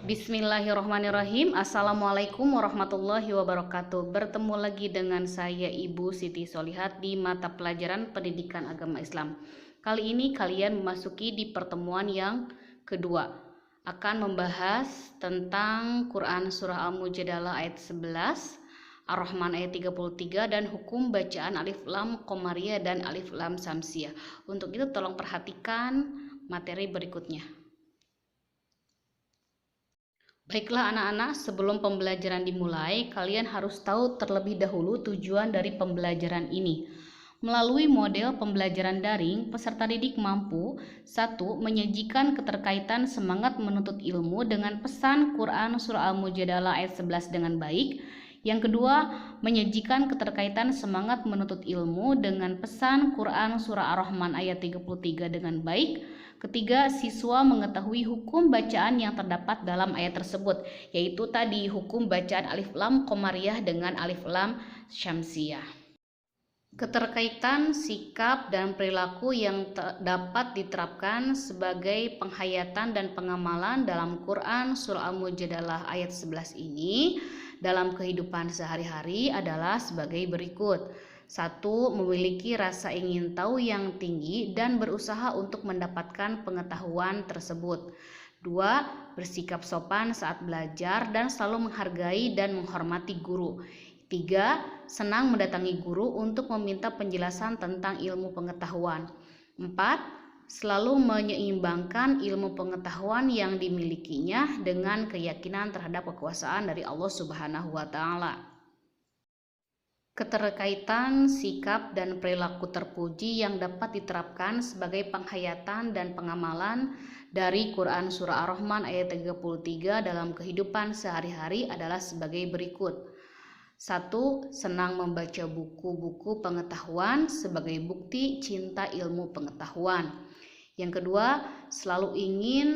Bismillahirrahmanirrahim. Assalamualaikum warahmatullahi wabarakatuh. Bertemu lagi dengan saya Ibu Siti Solihat di mata pelajaran Pendidikan Agama Islam. Kali ini kalian memasuki di pertemuan yang kedua. Akan membahas tentang Quran Surah Al-Mujadalah ayat 11, Ar-Rahman ayat 33, dan hukum bacaan alif lam qamariyah dan alif lam syamsiyah. Untuk itu tolong perhatikan materi berikutnya. Baiklah anak-anak, sebelum pembelajaran dimulai, kalian harus tahu terlebih dahulu tujuan dari pembelajaran ini. Melalui model pembelajaran daring, peserta didik mampu 1. Menyajikan keterkaitan semangat menuntut ilmu dengan pesan Quran Surah Al-Mujadalah ayat 11 dengan baik. Yang kedua, menyajikan keterkaitan semangat menuntut ilmu dengan pesan Quran Surah Ar-Rahman ayat 33 dengan baik. Ketiga, siswa mengetahui hukum bacaan yang terdapat dalam ayat tersebut, yaitu tadi hukum bacaan alif lam qamariyah dengan alif lam syamsiyah. Keterkaitan sikap dan perilaku yang dapat diterapkan sebagai penghayatan dan pengamalan dalam Quran Surah Al-Mujadalah ayat 11 ini dalam kehidupan sehari-hari adalah sebagai berikut. 1. Memiliki rasa ingin tahu yang tinggi dan berusaha untuk mendapatkan pengetahuan tersebut. 2. Bersikap sopan saat belajar dan selalu menghargai dan menghormati guru. 3. Senang mendatangi guru untuk meminta penjelasan tentang ilmu pengetahuan. 4. Selalu menyeimbangkan ilmu pengetahuan yang dimilikinya dengan keyakinan terhadap kekuasaan dari Allah Subhanahu wa Ta'ala. Keterkaitan sikap dan perilaku terpuji yang dapat diterapkan sebagai penghayatan dan pengamalan dari Quran Surah Ar-Rahman ayat 33 dalam kehidupan sehari-hari adalah sebagai berikut. 1. Senang membaca buku-buku pengetahuan sebagai bukti cinta ilmu pengetahuan. Yang kedua, selalu ingin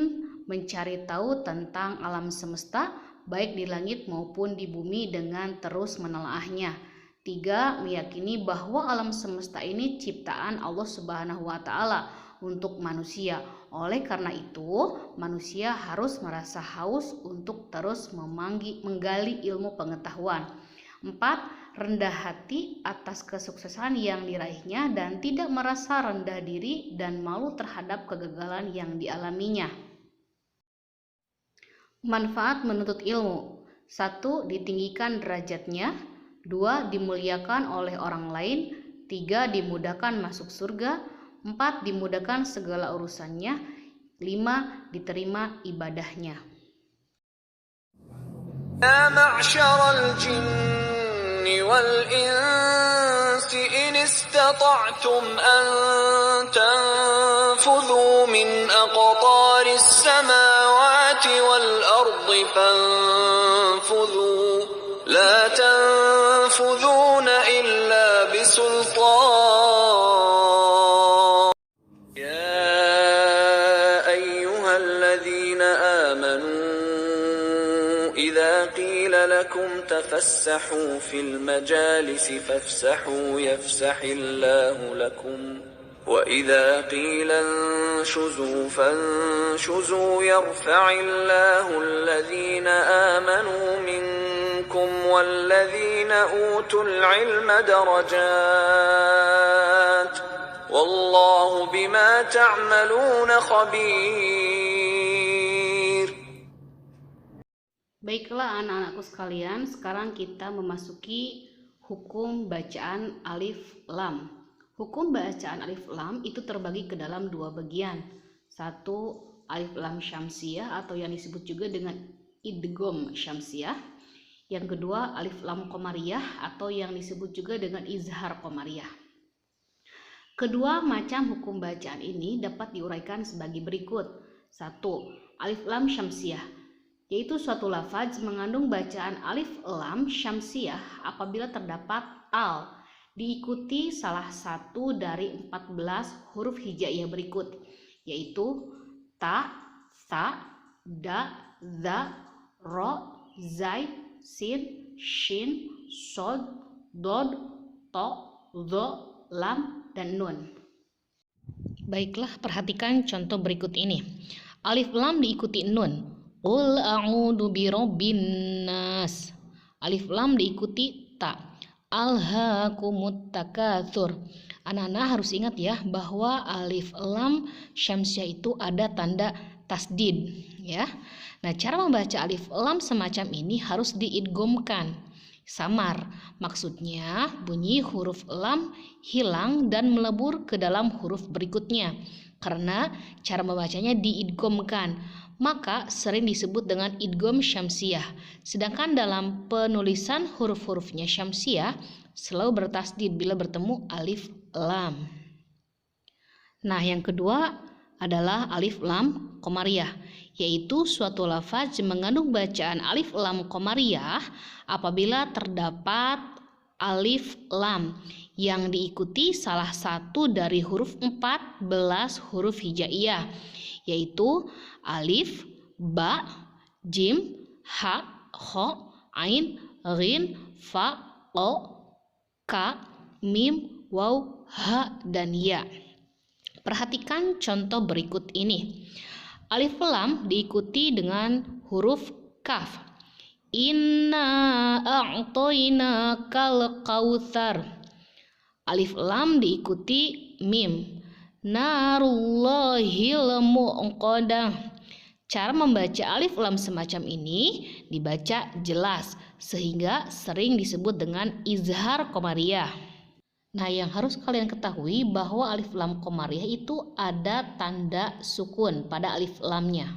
mencari tahu tentang alam semesta baik di langit maupun di bumi dengan terus menelaahnya. 3. Meyakini bahwa alam semesta ini ciptaan Allah Subhanahu wa Ta'ala untuk manusia. Oleh karena itu, manusia harus merasa haus untuk terus menggali ilmu pengetahuan. 4. Rendah hati atas kesuksesan yang diraihnya dan tidak merasa rendah diri dan malu terhadap kegagalan yang dialaminya. Manfaat menuntut ilmu. 1. Ditinggikan derajatnya. 2. Dimuliakan oleh orang lain. 3. Dimudahkan masuk surga. 4. Dimudahkan segala urusannya. 5. Diterima ibadahnya. Ya ma'syaral jinni wal insi in istata'tum an tanfudhu min aqtaris samawati wal ardi fanfudhu la tanfudhuna illa bisultan. Ya ayyuhalladzina amanu idza qila lakum tafassahu fil majalisi fafsahu yafsahillahu lakum wa idza qila anshuzu fanshuzu yarfa'illahu alladhina amanu minkum walladhina utul ilma darajat wallahu bima ta'maluna khabir. Baiklah anak-anakku sekalian, sekarang kita memasuki hukum bacaan alif lam. Hukum bacaan alif lam itu terbagi ke dalam dua bagian. 1. Alif lam syamsiyah atau yang disebut juga dengan idgham syamsiyah. Yang kedua, alif lam qamariyah atau yang disebut juga dengan izhar qamariyah. Kedua macam hukum bacaan ini dapat diuraikan sebagai berikut. 1. Alif lam syamsiyah, yaitu suatu lafaz mengandung bacaan alif lam syamsiyah apabila terdapat al diikuti salah satu dari 14 huruf hijaiyah berikut, yaitu ta, sa, da, za, ro, zai, sin, shin, sod, dod, to, zo, lam, dan nun. Baiklah, perhatikan contoh berikut ini. Alif lam diikuti nun. Qul a'udzu birabbin nas. Alif lam diikuti ta. Alhaakumut takatsur. Anak-anak harus ingat ya bahwa alif lam syamsiah itu ada tanda tasdid ya. Nah, cara membaca alif lam semacam ini harus diidghamkan. Samar, maksudnya bunyi huruf lam hilang dan melebur ke dalam huruf berikutnya. Karena cara membacanya diidghamkan, maka sering disebut dengan idgham syamsiah. Sedangkan dalam penulisan huruf-hurufnya syamsiah selalu bertasdid bila bertemu alif lam. Nah, yang kedua adalah alif lam qamariyah, yaitu suatu lafaz mengandung bacaan alif lam qamariyah apabila terdapat alif lam yang diikuti salah satu dari huruf 14 huruf hijaiyah, yaitu alif, ba, jim, ha, kho, ain, ghin, fa, o, ka, mim, waw, ha, dan ya. Perhatikan contoh berikut ini. Alif lam diikuti dengan huruf kaf. Inna a'toinakal kautsar. Alif lam diikuti mim. Narullahil muqadah. Cara membaca alif lam semacam ini dibaca jelas sehingga sering disebut dengan izhar qamariyah. Nah, yang harus kalian ketahui bahwa alif lam qamariyah itu ada tanda sukun pada alif lamnya.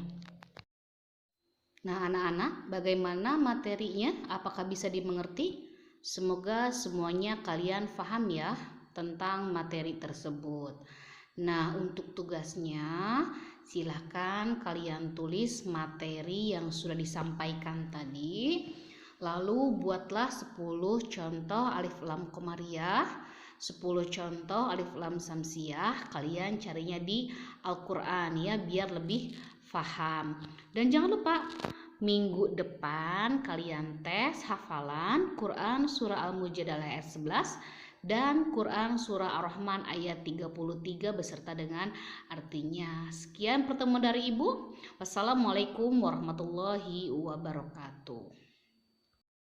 Nah, anak-anak, bagaimana materinya? Apakah bisa dimengerti? Semoga semuanya kalian paham ya tentang materi tersebut. Nah, untuk tugasnya silahkan kalian tulis materi yang sudah disampaikan tadi. Lalu buatlah 10 contoh alif lam qamariyah, 10 contoh alif lam syamsiah. Kalian carinya di Al-Qur'an ya biar lebih paham. Dan jangan lupa minggu depan kalian tes hafalan Quran surah Al-Mujadalah ayat 11 dan Quran surah Ar-Rahman ayat 33 beserta dengan artinya. Sekian pertemuan dari Ibu. Wassalamualaikum warahmatullahi wabarakatuh.